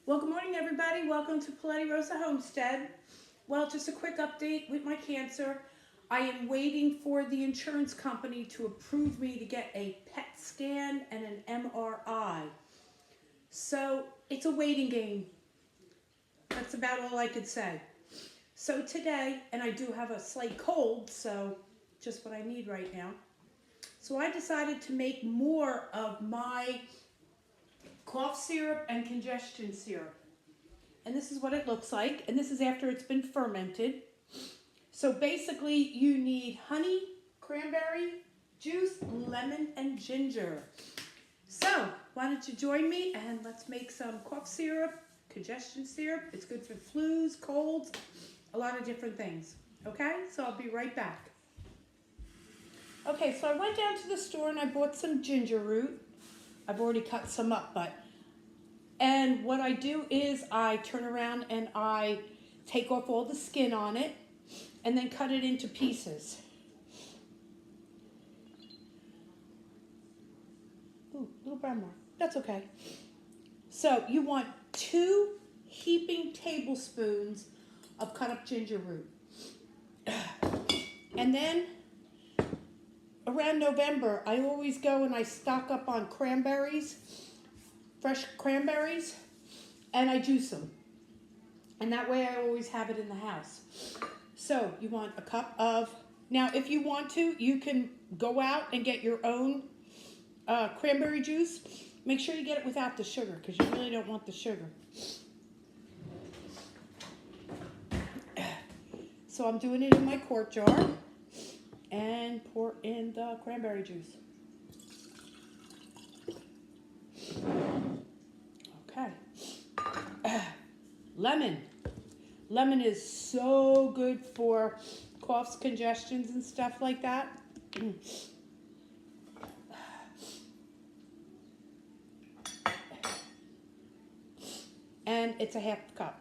Well, good morning, everybody. Welcome to Paletti Rosa Homestead. Well, just a quick update with my cancer. I am waiting for the insurance company to approve me to get a PET scan and an MRI. So it's a waiting game. That's about all I could say. So today, and I do have a slight cold, so just what I need right now. So I decided to make more of my cough syrup and congestion syrup. And this is what it looks like. And this is after it's been fermented. So basically you need honey, cranberry juice, lemon, and ginger. So why don't you join me and let's make some cough syrup, congestion syrup. It's good for flus, colds, a lot of different things. Okay, so I'll be right back. Okay, so I went down to the store and I bought some ginger root. I've already cut some up, and what I do is I turn around and I take off all the skin on it and then cut it into pieces. Ooh, little brown mark. That's okay. So you want 2 heaping tablespoons of cut up ginger root. And then around November, I always go and I stock up on cranberries, fresh cranberries, and I juice them. And that way I always have it in the house. So you want a cup of, now if you want to, you can go out and get your own cranberry juice. Make sure you get it without the sugar because you really don't want the sugar. So I'm doing it in my quart jar and pour in the cranberry juice. Okay. Lemon. Lemon is so good for coughs, congestions, and stuff like that. And it's a half cup.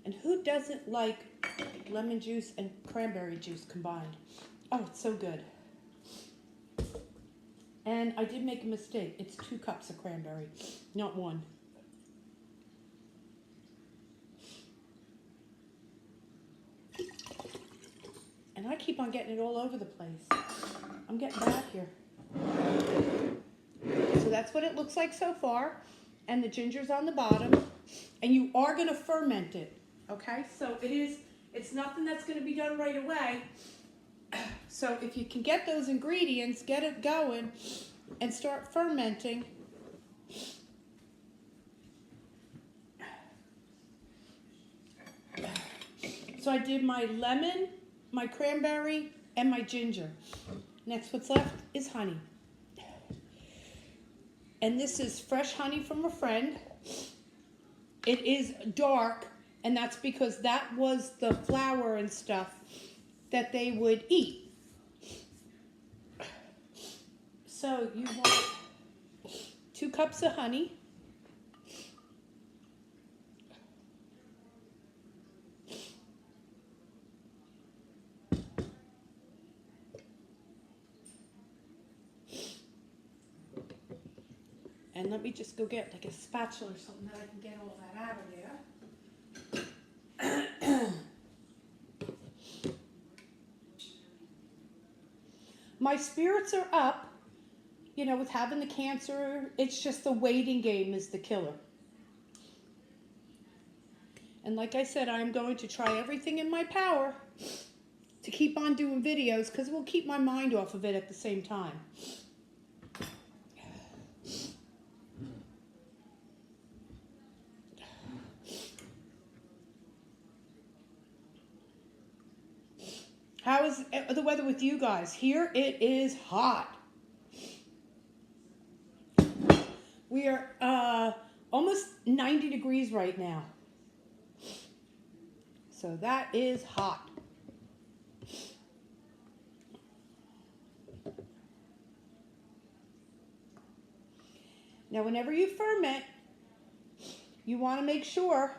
And who doesn't like lemon juice and cranberry juice combined? Oh, it's so good. And I did make a mistake. It's 2 cups of cranberry, not 1. And I keep on getting it all over the place. I'm getting bad here. So that's what it looks like so far. And the ginger's on the bottom. And you are going to ferment it. Okay? So it's nothing that's going to be done right away. So if you can get those ingredients, get it going, and start fermenting. So I did my lemon, my cranberry, and my ginger. Next, what's left is honey. And this is fresh honey from a friend. It is dark, and that's because that was the flour and stuff that they would eat. So you want 2 cups of honey. And let me just go get like a spatula or something that I can get all that out of there. My spirits are up, you know, with having the cancer. It's just the waiting game is the killer. And like I said, I'm going to try everything in my power to keep on doing videos because it will keep my mind off of it at the same time. How is the weather with you guys? Here it is hot. We are almost 90 degrees right now. So that is hot. Now whenever you ferment, you want to make sure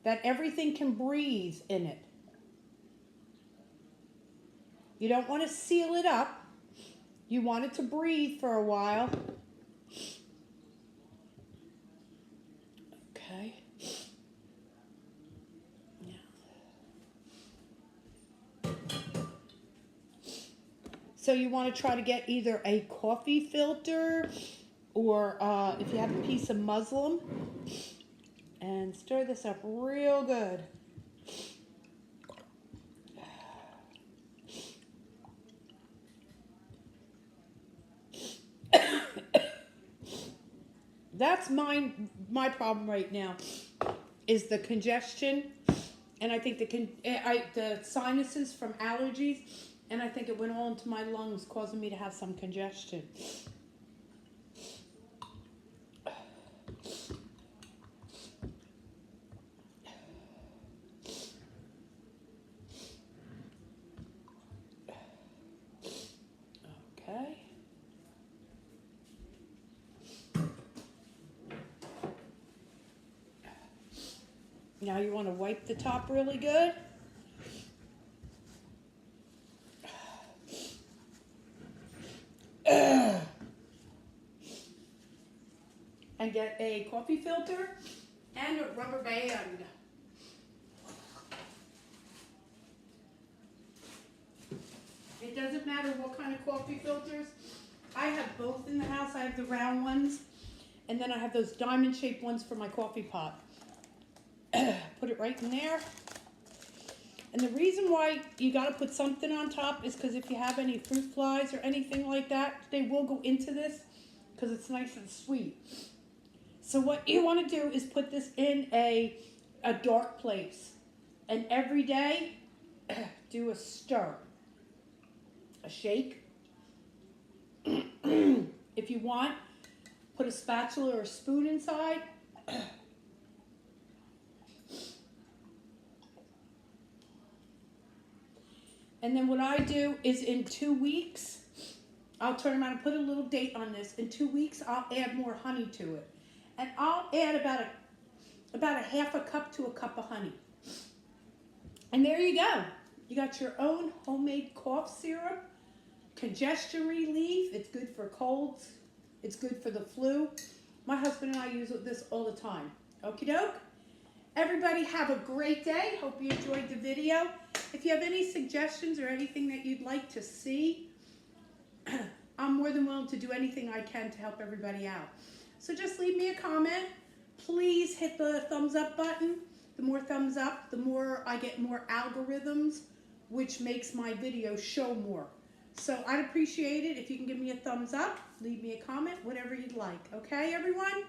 that everything can breathe in it. You don't want to seal it up You want it to breathe for a while. Okay. So you want to try to get either a coffee filter or if you have a piece of muslin, and stir this up real good. That's my problem right now is the congestion, and I think the sinuses from allergies, and I think it went all into my lungs, causing me to have some congestion. Okay. Now you want to wipe the top really good. And get a coffee filter and a rubber band. It doesn't matter what kind of coffee filters. I have both in the house. I have the round ones, and then I have those diamond-shaped ones for my coffee pot. Put it right in there. And the reason why you got to put something on top is because if you have any fruit flies or anything like that, they will go into this because it's nice and sweet. So what you want to do is put this in a dark place. And every day, do a stir. A shake. If you want, put a spatula or a spoon inside. And then what I do is in 2 weeks, I'll turn around and put a little date on this. In 2 weeks, I'll add more honey to it. And I'll add about a half a cup to a cup of honey. And there you go. You got your own homemade cough syrup, congestion relief. It's good for colds. It's good for the flu. My husband and I use this all the time. Okie doke. Everybody have a great day. Hope you enjoyed the video. If you have any suggestions or anything that you'd like to see, I'm more than willing to do anything I can to help everybody out. So just leave me a comment. Please hit the thumbs up button. The more thumbs up, the more I get more algorithms, which makes my videos show more. So I'd appreciate it if you can give me a thumbs up, leave me a comment, whatever you'd like. Okay, everyone?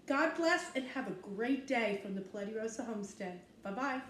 God bless and have a great day from the Paletti Rosa Homestead. Bye-bye.